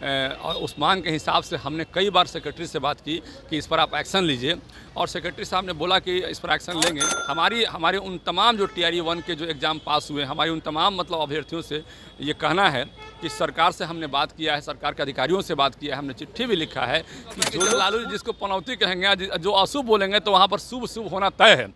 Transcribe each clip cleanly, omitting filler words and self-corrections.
और उस मांग के हिसाब से हमने कई बार सेक्रेटरी से बात की कि इस पर आप एक्शन लीजिए, और सेक्रेटरी साहब ने बोला कि इस पर एक्शन लेंगे। हमारे उन तमाम जो TRE 1 के जो एग्ज़ाम पास हुए, हमारी उन तमाम मतलब अभ्यर्थियों से ये कहना है कि सरकार से हमने बात किया है, सरकार के अधिकारियों से बात किया है, हमने चिट्ठी भी लिखा है कि जो लालू जी जिसको पनौती कहेंगे, जो अशुभ बोलेंगे, तो वहाँ पर शुभ शुभ होना तय है।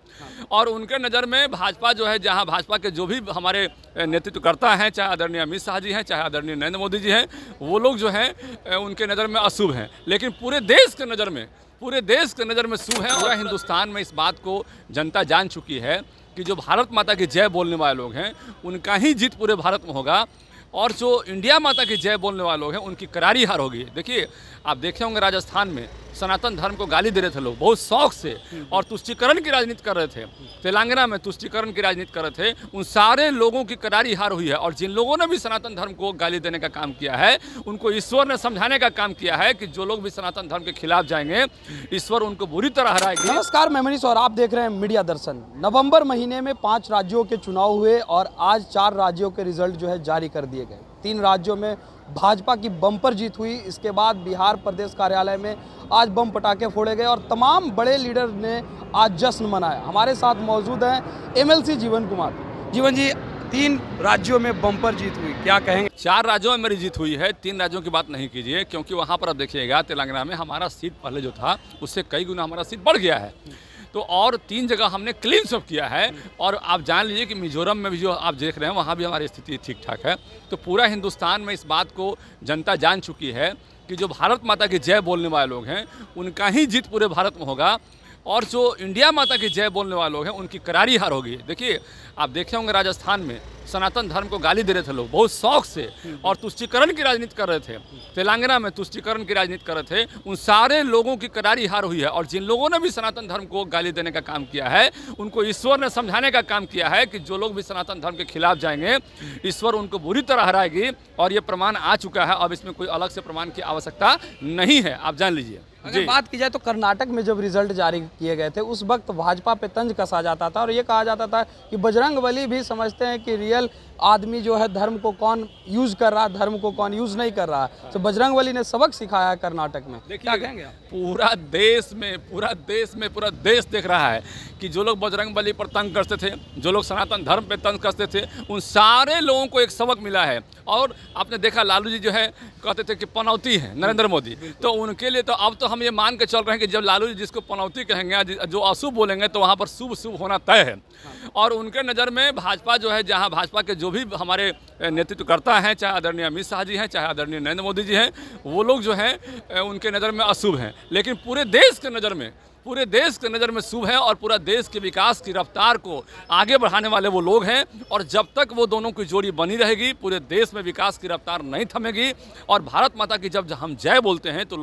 और उनके नज़र में भाजपा जो है, जहाँ भाजपा के जो भी हमारे नेतृत्वकर्ता हैं, चाहे आदरणीय अमित शाह जी हैं, चाहे आदरणीय नरेंद्र मोदी जी हैं, वो लोग जो हैं उनके नज़र में अशुभ हैं। लेकिन पूरे देश के नज़र में शुभ है। और हिंदुस्तान में इस बात को जनता जान चुकी है कि जो भारत माता की जय बोलने वाले लोग हैं उनका ही जीत पूरे भारत में होगा, और जो इंडिया माता की जय बोलने वाले लोग हैं उनकी करारी हार होगी। देखिए, आप देखे होंगे राजस्थान में सनातन धर्म को गाली दे रहे थे लोग बहुत शौक से, और तुष्टीकरण की राजनीति कर रहे थे। तेलंगाना में तुष्टीकरण की राजनीति कर रहे थे, उन सारे लोगों की करारी हार हुई है। और जिन लोगों ने भी सनातन धर्म को गाली देने का काम किया है, उनको ईश्वर ने समझाने का काम किया है कि जो लोग भी सनातन धर्म के खिलाफ जाएंगे, ईश्वर उनको बुरी तरह हराएगी। नमस्कार, मैं मनीष और आप देख रहे हैं मीडिया दर्शन। नवंबर महीने में 5 राज्यों के चुनाव हुए और आज 4 राज्यों के रिजल्ट जो है जारी कर दिए गए। 3 राज्यों में भाजपा की बम्पर जीत हुई। इसके बाद बिहार प्रदेश कार्यालय में आज बम पटाखे फोड़े गए और तमाम बड़े लीडर ने आज जश्न मनाया। हमारे साथ मौजूद हैं MLC जीवन कुमार। जीवन जी, 3 राज्यों में बम्पर जीत हुई, क्या कहेंगे? 4 राज्यों में मेरी जीत हुई है, 3 राज्यों की बात नहीं कीजिए, क्योंकि वहाँ पर आप देखिएगा तेलंगाना में हमारा सीट पहले जो था उससे कई गुना हमारा सीट बढ़ गया है। तो और 3 जगह हमने क्लीन स्वीप किया है। और आप जान लीजिए कि मिजोरम में भी जो आप देख रहे हैं वहाँ भी हमारी स्थिति ठीक ठाक है। तो पूरा हिंदुस्तान में इस बात को जनता जान चुकी है कि जो भारत माता की जय बोलने वाले लोग हैं उनका ही जीत पूरे भारत में होगा, और जो इंडिया माता की जय बोलने वाले लोग हैं उनकी करारी हार होगी। देखिए, आप देखे होंगे राजस्थान में सनातन धर्म को गाली दे रहे थे लोग बहुत शौक से, और तुष्टीकरण की राजनीति कर रहे थे। तेलंगाना में तुष्टीकरण की राजनीति कर रहे थे, उन सारे लोगों की करारी हार हुई है। और जिन लोगों ने भी सनातन धर्म को गाली देने का काम किया है, उनको ईश्वर ने समझाने का काम किया है कि जो लोग भी सनातन धर्म के खिलाफ जाएंगे, ईश्वर उनको बुरी तरह हराएगी। और ये प्रमाण आ चुका है, अब इसमें कोई अलग से प्रमाण की आवश्यकता नहीं है, आप जान लीजिए। अगर बात की जाए तो कर्नाटक में जब रिजल्ट जारी किए गए थे उस वक्त भाजपा पे तंज कसा जाता था और ये कहा जाता था कि बजरंगबली भी समझते हैं कि रियल आदमी जो है धर्म को कौन यूज कर रहा है, धर्म को कौन यूज नहीं कर रहा है। तो बजरंगबली ने सबक सिखाया है कर्नाटक में। क्या कहेंगे आप? पूरा देश देख रहा है कि जो लोग बजरंगबली पर तंग करते थे, जो लोग सनातन धर्म पे तंग करते थे, उन सारे लोगों को एक सबक मिला है। और आपने देखा लालू जी जो है कहते थे कि पनौती है नरेंद्र मोदी, तो उनके लिए तो अब तो हम ये मान के चल रहे हैं कि जब लालू जी जिसको पनौती कहेंगे, जो अशुभ बोलेंगे, तो वहाँ पर शुभ शुभ होना तय है। और उनके नज़र में भाजपा जो है, जहाँ भाजपा के जो भी हमारे नेतृत्वकर्ता हैं, चाहे आदरणीय अमित शाह जी हैं, चाहे आदरणीय नरेंद्र मोदी जी हैं, वो लोग जो हैं उनके नज़र में अशुभ हैं। लेकिन पूरे देश के नज़र में शुभ है, और पूरा देश के विकास की रफ्तार को आगे बढ़ाने वाले वो लोग हैं। और जब तक वो दोनों की जोड़ी बनी रहेगी, पूरे देश में विकास की रफ्तार नहीं थमेगी। और भारत माता की जब हम जय बोलते हैं तो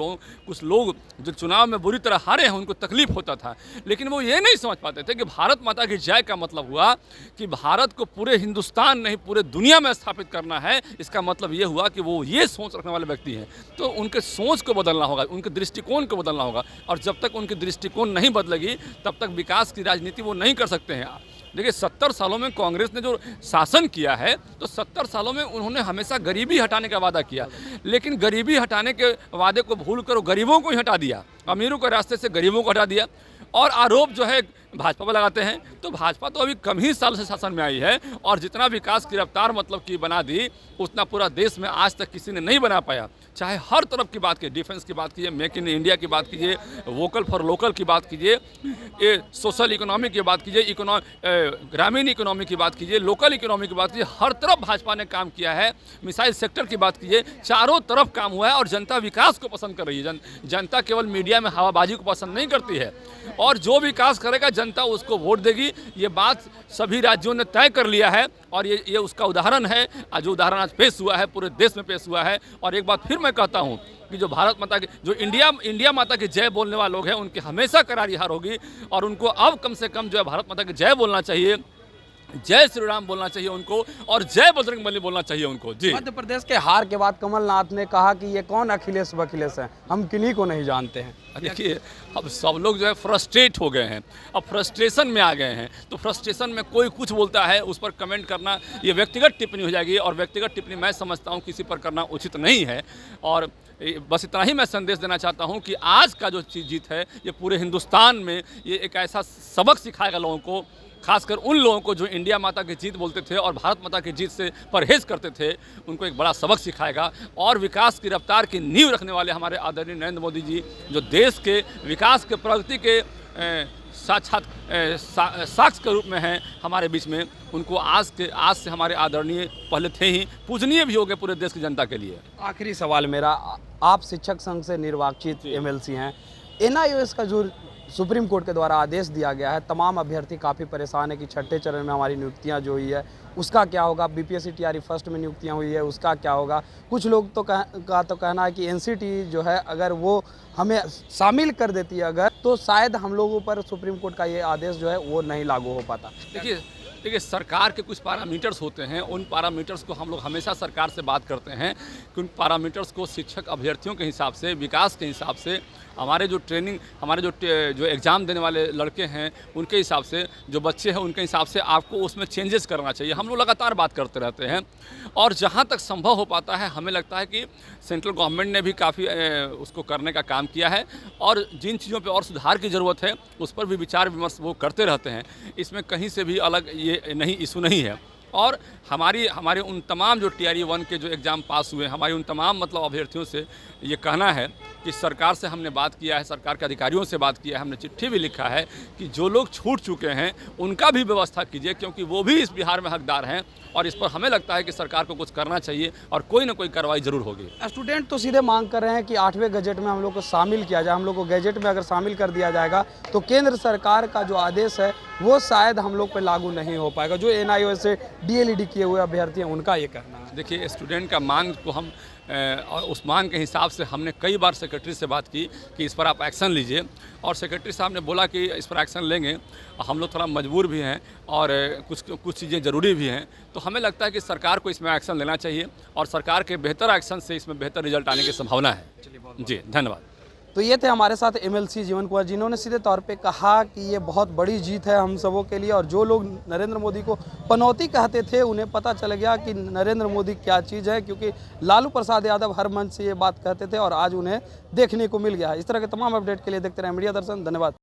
कुछ लोग जो चुनाव में बुरी तरह हारे हैं उनको तकलीफ होता था, लेकिन वो ये नहीं समझ पाते थे कि भारत माता की जय का मतलब हुआ कि भारत को पूरे हिंदुस्तान नहीं पूरे दुनिया में स्थापित करना है। इसका मतलब ये हुआ कि वो ये सोच रखने वाले व्यक्ति हैं, तो उनके सोच को बदलना होगा, उनके दृष्टिकोण को बदलना होगा। और जब तक उनकी दृष्टिकोण नहीं बदलेगी तब तक विकास की राजनीति वो नहीं कर सकते हैं। देखिए, 70 सालों में कांग्रेस ने जो शासन किया है, तो 70 सालों में उन्होंने हमेशा गरीबी हटाने का वादा किया, लेकिन गरीबी हटाने के वादे को भूल कर गरीबों को ही हटा दिया, अमीरों के रास्ते से गरीबों को हटा दिया। और आरोप जो है भाजपा पर लगाते हैं, तो भाजपा तो अभी कम ही साल से शासन में आई है, और जितना विकास की रफ्तार मतलब की बना दी, उतना पूरा देश में आज तक किसी ने नहीं बना पाया। चाहे हर तरफ की बात कीजिए, डिफेंस की बात कीजिए, मेक इन इंडिया की बात कीजिए, वोकल फॉर लोकल की बात कीजिए, ये सोशल इकोनॉमी की बात कीजिए, ग्रामीण इकोनॉमी की बात कीजिए, लोकल इकोनॉमी की बात कीजिए, हर तरफ भाजपा ने काम किया है। मिसाइल सेक्टर की बात कीजिए, चारों तरफ काम हुआ है। और जनता विकास को पसंद कर रही है। जनता केवल मीडिया में हवाबाजी को पसंद नहीं करती है, और जो विकास करेगा जनता उसको वोट देगी। ये बात सभी राज्यों ने तय कर लिया है, और ये उसका उदाहरण है, जो उदाहरण आज पेश हुआ है, पूरे देश में पेश हुआ है। और एक बात फिर मैं कहता हूँ कि जो भारत माता की, जो इंडिया माता की जय बोलने वाले लोग हैं, उनकी हमेशा करारी हार होगी। और उनको अब कम से कम जो है भारत माता की जय बोलना चाहिए। जय श्री राम बोलना चाहिए उनको और जय बजरंगबली बोलना चाहिए उनको। जी। मध्य प्रदेश के हार के बाद कमलनाथ ने कहा कि ये कौन अखिलेश वखिलेश हैं, हम किन्हीं को नहीं जानते हैं। देखिए, अब सब लोग जो है फ्रस्ट्रेट हो गए हैं, अब फ्रस्ट्रेशन में आ गए हैं, तो फ्रस्ट्रेशन में कोई कुछ बोलता है उस पर कमेंट करना ये व्यक्तिगत टिप्पणी हो जाएगी, और व्यक्तिगत टिप्पणी मैं समझता हूँ किसी पर करना उचित नहीं है। और बस इतना ही मैं संदेश देना चाहता हूँ कि आज का जो जीत है ये पूरे हिंदुस्तान में ये एक ऐसा सबक सिखाएगा लोगों को, खासकर उन लोगों को जो इंडिया माता की जीत बोलते थे और भारत माता की जीत से परहेज करते थे, उनको एक बड़ा सबक सिखाएगा। और विकास की रफ्तार की नींव रखने वाले हमारे आदरणीय नरेंद्र मोदी जी, जो देश के विकास के प्रगति के साक्षात साक्ष्य के रूप में हैं हमारे बीच में, उनको आज से हमारे आदरणीय पहले थे ही, पूजनीय भी हो गए पूरे देश की जनता के लिए। आखिरी सवाल मेरा, आप शिक्षक संघ से निर्वाचित एमएलसी हैं, एनआईओएस का जो सुप्रीम कोर्ट के द्वारा आदेश दिया गया है, तमाम अभ्यर्थी काफ़ी परेशान है कि छठे चरण में हमारी नियुक्तियां जो हुई है उसका क्या होगा, बीपीएससी टीआरई फर्स्ट में नियुक्तियां हुई है उसका क्या होगा। कुछ लोग तो कहना है कि एनसीटी जो है अगर वो हमें शामिल कर देती है अगर, तो शायद हम लोगों पर सुप्रीम कोर्ट का ये आदेश जो है वो नहीं लागू हो पाता। देखिए, सरकार के कुछ पैरामीटर्स होते हैं, उन पैरामीटर्स को हम लोग हमेशा सरकार से बात करते हैं कि उन पैरामीटर्स को शिक्षक अभ्यर्थियों के हिसाब से, विकास के हिसाब से, हमारे जो ट्रेनिंग, हमारे जो एग्ज़ाम देने वाले लड़के हैं उनके हिसाब से, जो बच्चे हैं उनके हिसाब से आपको उसमें चेंजेस करना चाहिए। हम लोग लगातार बात करते रहते हैं, और जहाँ तक संभव हो पाता है हमें लगता है कि सेंट्रल गवर्नमेंट ने भी काफ़ी उसको करने का काम किया है, और जिन चीज़ों पे और सुधार की ज़रूरत है उस पर भी विचार विमर्श वो करते रहते हैं। इसमें कहीं से भी अलग ये नहीं इशू नहीं है। और हमारे उन तमाम जो टीआरई 1 के जो एग्ज़ाम पास हुए, हमारी उन तमाम मतलब अभ्यर्थियों से ये कहना है कि सरकार से हमने बात किया है, सरकार के अधिकारियों से बात किया है, हमने चिट्ठी भी लिखा है कि जो लोग छूट चुके हैं उनका भी व्यवस्था कीजिए, क्योंकि वो भी इस बिहार में हकदार हैं, और इस पर हमें लगता है कि सरकार को कुछ करना चाहिए और कोई ना कोई कार्रवाई जरूर होगी। स्टूडेंट तो सीधे मांग कर रहे हैं कि 8वें गजेट में हम लोग को शामिल किया जाए, हम लोग को गजेट में अगर शामिल कर दिया जाएगा तो केंद्र सरकार का जो आदेश है वो शायद हम लोग पे लागू नहीं हो पाएगा। जो एनआईओएस से डीएलईडी किए हुए अभ्यर्थी हैं उनका ये कहना है। देखिए, स्टूडेंट का मांग को हम और उस मांग के हिसाब से हमने कई बार सेक्रेटरी से बात की कि इस पर आप एक्शन लीजिए, और सेक्रेटरी साहब ने बोला कि इस पर एक्शन लेंगे। हम लोग थोड़ा मजबूर भी हैं और कुछ चीज़ें ज़रूरी भी हैं, तो हमें लगता है कि सरकार को इसमें एक्शन लेना चाहिए, और सरकार के बेहतर एक्शन से इसमें बेहतर रिजल्ट आने की संभावना है। जी, धन्यवाद। तो ये थे हमारे साथ एमएलसी जीवन कुमार, जिन्होंने सीधे तौर पे कहा कि ये बहुत बड़ी जीत है हम सबों के लिए, और जो लोग नरेंद्र मोदी को पनौती कहते थे उन्हें पता चल गया कि नरेंद्र मोदी क्या चीज़ है, क्योंकि लालू प्रसाद यादव हर मंच से ये बात कहते थे और आज उन्हें देखने को मिल गया है। इस तरह के तमाम अपडेट के लिए देखते रहें मीडिया दर्शन। धन्यवाद।